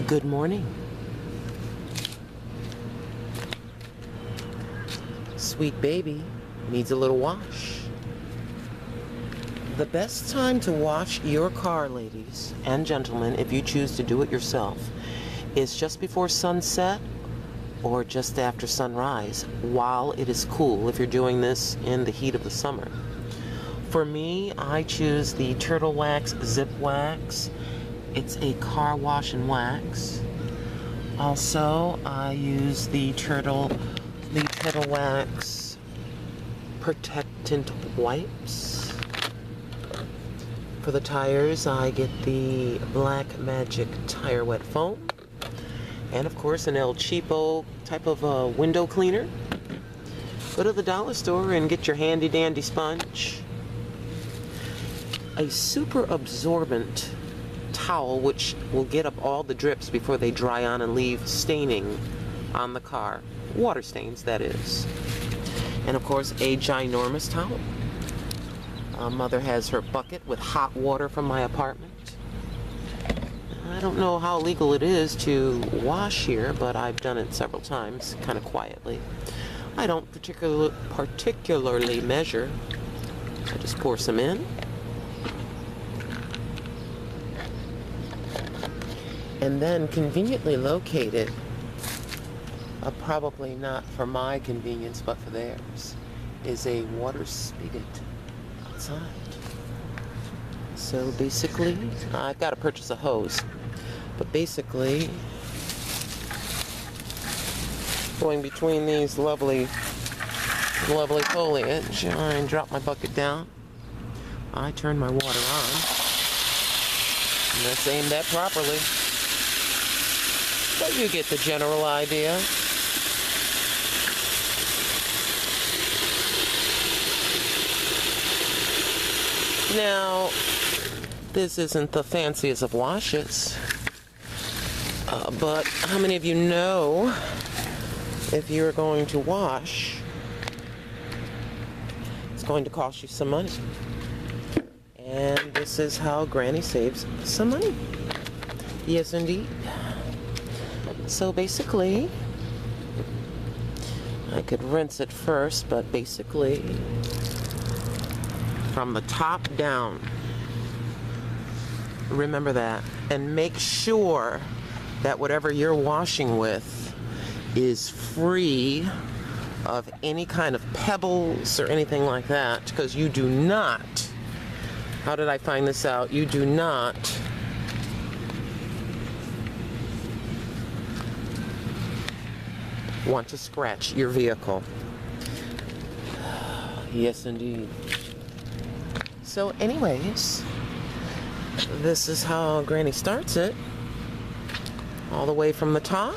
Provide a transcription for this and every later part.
Good morning. Sweet baby needs a little wash. The best time to wash your car, ladies and gentlemen, if you choose to do it yourself, is just before sunset or just after sunrise, while it is cool, if you're doing this in the heat of the summer. For me, I choose the Turtle Wax Zip Wax. It's a car wash and wax. Also, I use the Turtle Wax Protectant Wipes. For the tires, I get the Black Magic Tire Wet Foam. And of course, an El Cheapo type of window cleaner. Go to the dollar store and get your handy dandy sponge. A super absorbent towel which will get up all the drips before they dry on and leave staining on the car. Water stains, that is. And of course, a ginormous towel. Mother has her bucket with hot water from my apartment. I don't know how legal it is to wash here, but I've done it several times, kind of quietly. I don't particularly measure. I just pour some in. And then conveniently located, probably not for my convenience, but for theirs, is a water spigot outside. So basically, I've got to purchase a hose. But basically, going between these lovely foliage, I drop my bucket down. I turn my water on. And that's aimed at properly. But you get the general idea. Now, this isn't the fanciest of washes, but how many of you know if you're going to wash, it's going to cost you some money? And this is how Granny saves some money. Yes, indeed. So basically, I could rinse it first, but basically, from the top down, remember that, and make sure that whatever you're washing with is free of any kind of pebbles or anything like that, because you do not, how did I find this out? You do not want to scratch your vehicle. Yes, indeed. So anyways, this is how Granny starts it, all the way from the top.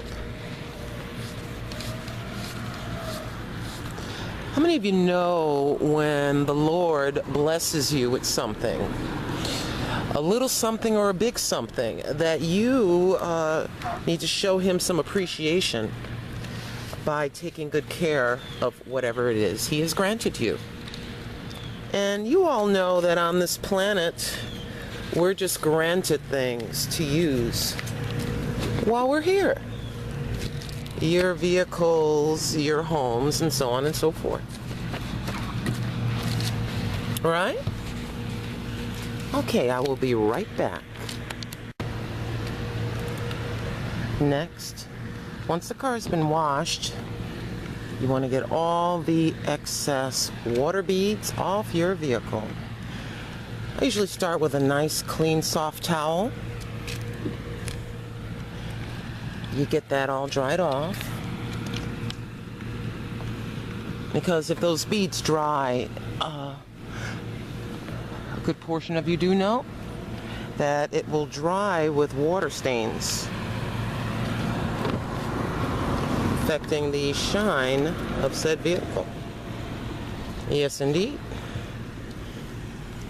How many of you know when the Lord blesses you with something, a little something or a big something, that you need to show Him some appreciation by taking good care of whatever it is He has granted you? And you all know that on this planet, we're just granted things to use while we're here. Your vehicles, your homes, and so on and so forth. Right? Okay, I will be right back. Next, once the car has been washed, you want to get all the excess water beads off your vehicle. I usually start with a nice, clean, soft towel. You get that all dried off. Because if those beads dry, a good portion of you do know that it will dry with water stains, affecting the shine of said vehicle. Yes, indeed.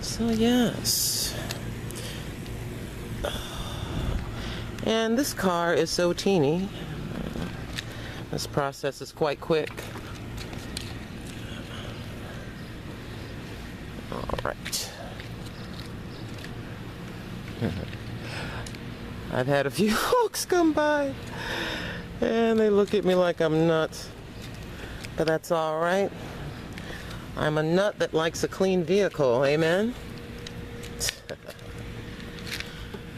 So, yes. And this car is so teeny. This process is quite quick. All right. I've had a few folks come by and they look at me like I'm nuts. But that's all right. I'm a nut that likes a clean vehicle, amen?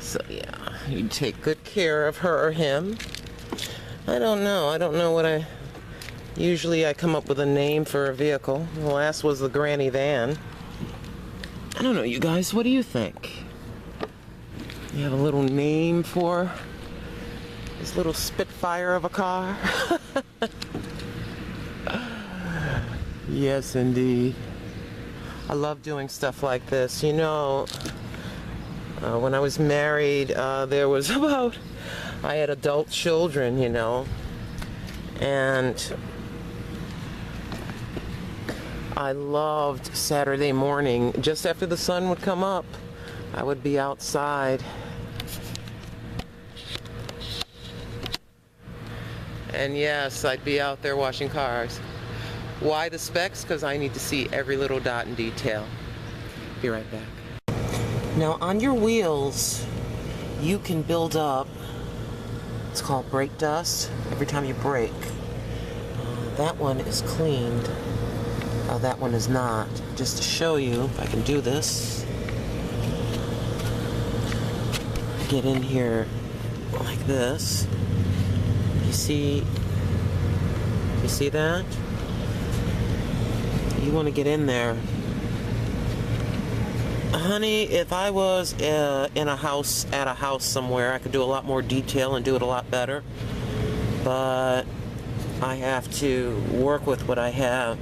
So yeah, you take good care of her or him. I don't know what usually I come up with a name for a vehicle. The last was the granny van. I don't know, you guys, what do you think? You have a little name for this little spitfire of a car? Yes, indeed. I love doing stuff like this. You know, when I was married, there was I had adult children, you know, and I loved Saturday morning. Just after the sun would come up, I would be outside. And yes, I'd be out there washing cars. Why the specs? Because I need to see every little dot and detail. Be right back. Now on your wheels, you can build up, it's called brake dust, every time you brake. That one is cleaned. That one is not. Just to show you, if I can do this. Get in here like this. You see that? You want to get in there. Honey, if I was at a house somewhere, I could do a lot more detail and do it a lot better. But I have to work with what I have.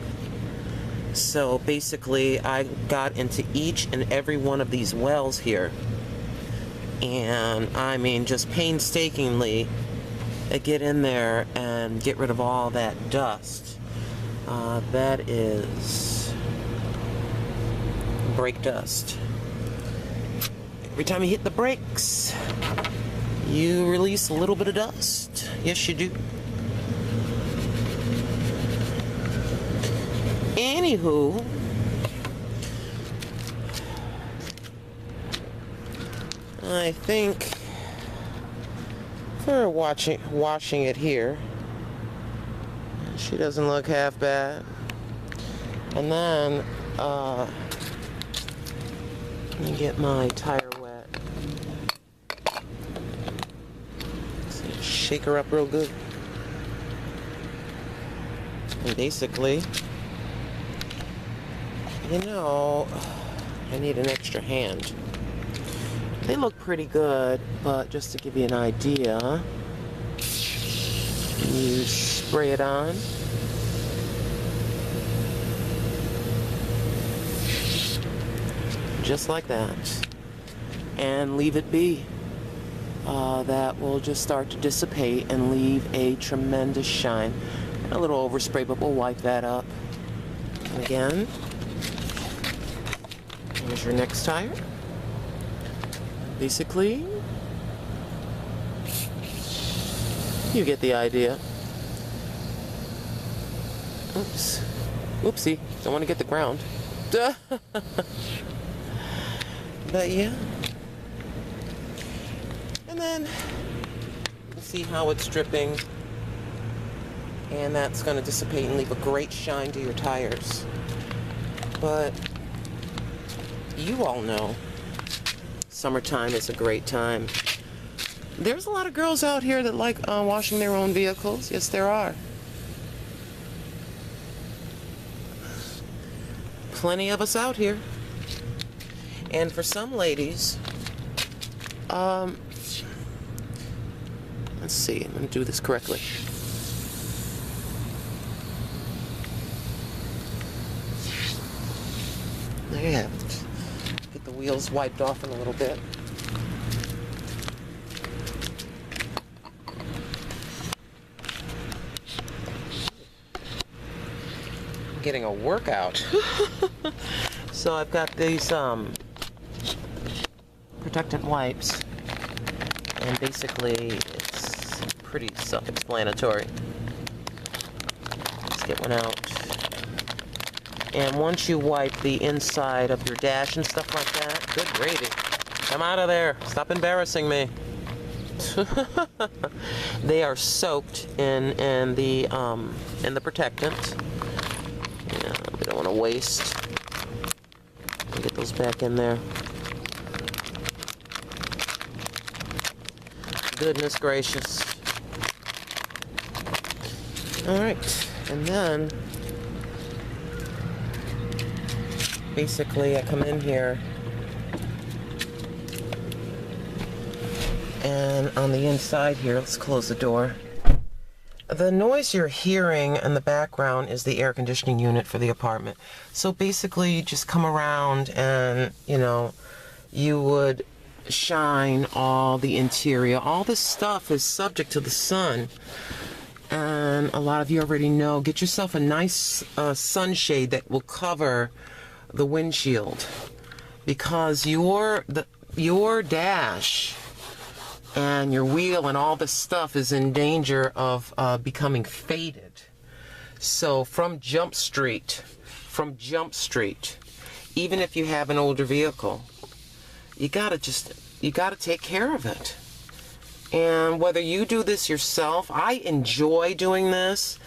So basically, I got into each and every one of these wells here. And I mean, just painstakingly get in there and get rid of all that dust. That is brake dust. Every time you hit the brakes, you release a little bit of dust. Yes, you do. Anywho, I think for washing it here, she doesn't look half bad. And then let me get my tire wet. So shake her up real good. And basically, you know, I need an extra hand. They look pretty good, but just to give you an idea, you spray it on. Just like that. And leave it be. That will just start to dissipate and leave a tremendous shine. A little overspray, but we'll wipe that up. And again, here's your next tire. Basically, you get the idea. Oops. Oopsie. Don't want to get the ground. Duh. But yeah. And then, see how it's dripping. And that's going to dissipate and leave a great shine to your tires. But you all know summertime is a great time. There's a lot of girls out here that like washing their own vehicles. Yes, there are. Plenty of us out here. And for some ladies, let's see, I'm going to do this correctly. There you have it. Get the wheels wiped off in a little bit. I'm getting a workout. So I've got these protectant wipes, and basically it's pretty self-explanatory. Let's get one out. And once you wipe the inside of your dash and stuff like that, good gravy. Come out of there. Stop embarrassing me. They are soaked in the protectant. Yeah, we don't want to waste. Get those back in there. Goodness gracious. All right, and then basically I come in here, and on the inside here, let's close the door. The noise you're hearing in the background is the air conditioning unit for the apartment. So basically you just come around and, you know, you would shine all the interior. All this stuff is subject to the sun. And a lot of you already know, get yourself a nice sunshade that will cover the windshield, because your dash and your wheel and all this stuff is in danger of becoming faded. So from Jump Street, even if you have an older vehicle, you gotta take care of it. And whether you do this yourself, I enjoy doing this.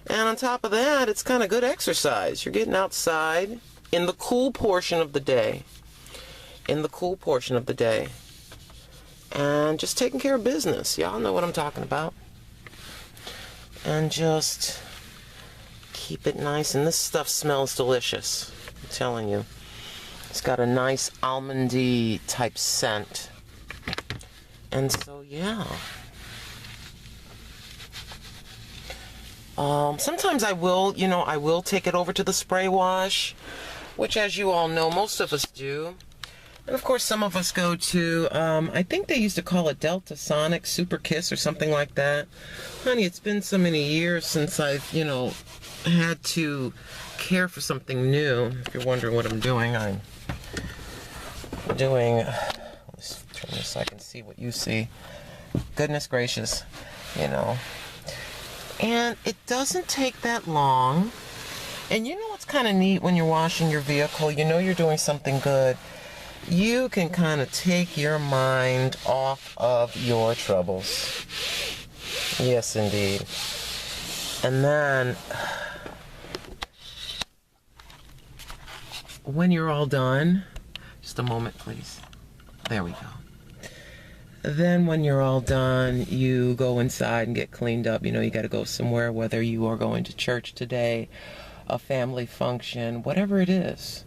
And on top of that, it's kind of good exercise. You're getting outside in the cool portion of the day. And just taking care of business. Y'all know what I'm talking about. And just keep it nice. And this stuff smells delicious. I'm telling you. It's got a nice almondy type scent. And so, yeah. Sometimes I will take it over to the spray wash, which, as you all know, most of us do. And of course, some of us go to, I think they used to call it Delta Sonic Super Kiss or something like that. Honey, it's been so many years since I've, had to care for something new. If you're wondering what I'm doing, I'm doing, let's turn this so I can see what you see. Goodness gracious, And it doesn't take that long. And you know what's kind of neat when you're washing your vehicle? You know you're doing something good. You can kind of take your mind off of your troubles. Yes, indeed. And then, when you're all done, just a moment, please. There we go. Then when you're all done, you go inside and get cleaned up. You got to go somewhere, whether you are going to church today, a family function, whatever it is.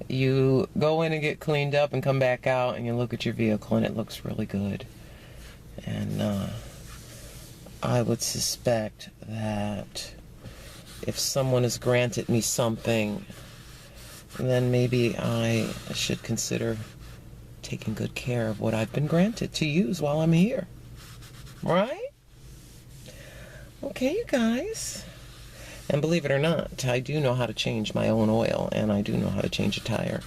You go in and get cleaned up and come back out and you look at your vehicle and it looks really good. And I would suspect that if someone has granted me something, then maybe I should consider taking good care of what I've been granted to use while I'm here. Right? Okay, you guys. And believe it or not, I do know how to change my own oil, and I do know how to change a tire.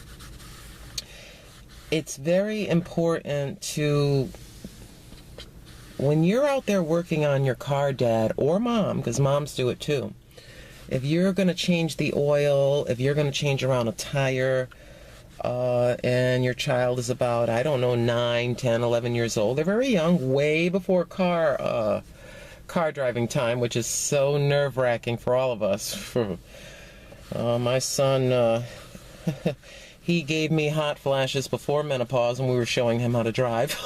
It's very important to, when you're out there working on your car, Dad or Mom, because moms do it too, if you're going to change the oil, if you're going to change around a tire, and your child is about, 9, 10, 11 years old, they're very young, way before car driving time, which is so nerve-wracking for all of us. My son, he gave me hot flashes before menopause when we were showing him how to drive.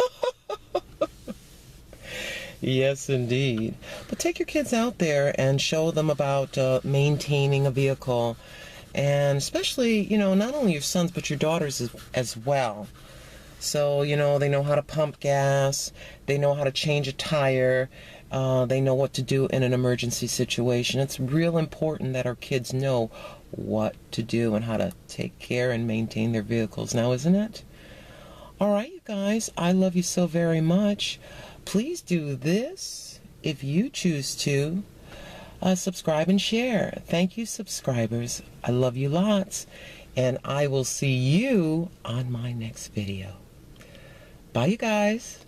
Yes, indeed. But take your kids out there and show them about maintaining a vehicle. And especially, not only your sons, but your daughters as well. So, they know how to pump gas, they know how to change a tire, they know what to do in an emergency situation. It's real important that our kids know what to do and how to take care and maintain their vehicles now, isn't it? All right, you guys, I love you so very much. Please do this if you choose to. Subscribe and share. Thank you, subscribers. I love you lots. And I will see you on my next video. Bye, you guys.